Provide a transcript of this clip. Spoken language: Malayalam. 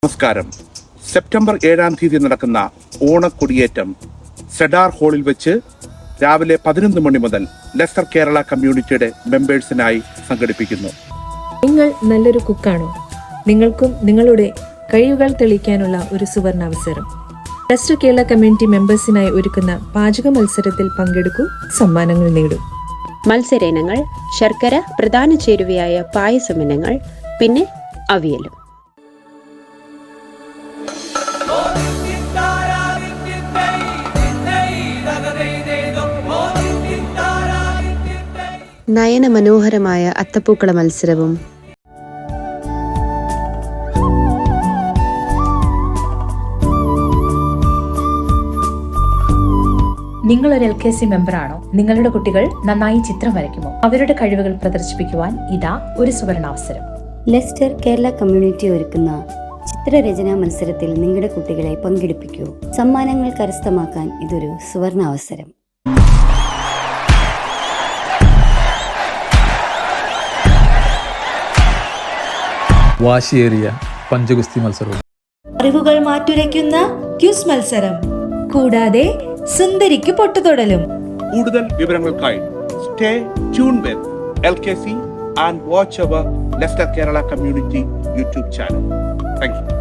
നമസ്കാരം. സെപ്റ്റംബർ 7-ാം തീയതി നടക്കുന്ന ഓണക്കൊടിയേറ്റം സെഡാർ ഹാളിൽ വെച്ച് രാവിലെ 11 മണി മുതൽ ലെസ്റ്റർ കേരള കമ്മ്യൂണിറ്റിയുടെ മെമ്പേഴ്സിനായി സംഘടിപ്പിക്കുന്നു. നിങ്ങൾ നല്ലൊരു കുക്കാണോ? നിങ്ങൾക്കും നിങ്ങളുടെ കഴിവുകൾ തെളിയിക്കാനുള്ള ഒരു സുവർണ അവസരം. ലെസ്റ്റർ കേരള കമ്മ്യൂണിറ്റി മെമ്പേഴ്സിനായി ഒരുക്കുന്ന പാചക മത്സരത്തിൽ പങ്കെടുക്കൂ, സമ്മാനങ്ങൾ നേടൂ. മത്സര ഇനങ്ങൾ ശർക്കര, പ്രധാന ചേരുവയായ പായസമിനങ്ങൾ, പിന്നെ അവിയലും. നയനമനോഹരമായ അത്തപ്പൂക്കള മത്സരവും നിങ്ങളൊരു LKC മെമ്പറാണോ? നിങ്ങളുടെ കുട്ടികൾ നന്നായി ചിത്രം വരയ്ക്കുമോ? അവരുടെ കഴിവുകൾ പ്രദർശിപ്പിക്കുവാൻ ഇതാ ഒരു സുവർണാവസരം. ലെസ്റ്റർ കേരള കമ്മ്യൂണിറ്റി ഒരുക്കുന്ന ചിത്രരചനാ മത്സരത്തിൽ നിങ്ങളുടെ കുട്ടികളെ പങ്കെടുപ്പിക്കൂ. സമ്മാനങ്ങൾ കരസ്ഥമാക്കാൻ ഇതൊരു സുവർണാവസരം. വാശിയേറിയ പഞ്ചഗുസ്തി മത്സരവും, അറിവുകൾ മാറ്റുരയ്ക്കുന്ന ക്യൂസ് മത്സരം, കൂടാതെ സുന്ദരിക്ക് പൊട്ടുതൊടലും. കൂടുതൽ വിവരങ്ങൾക്കായി stay tune with LKC and watch our Leicester Kerala Community YouTube channel. Thank you.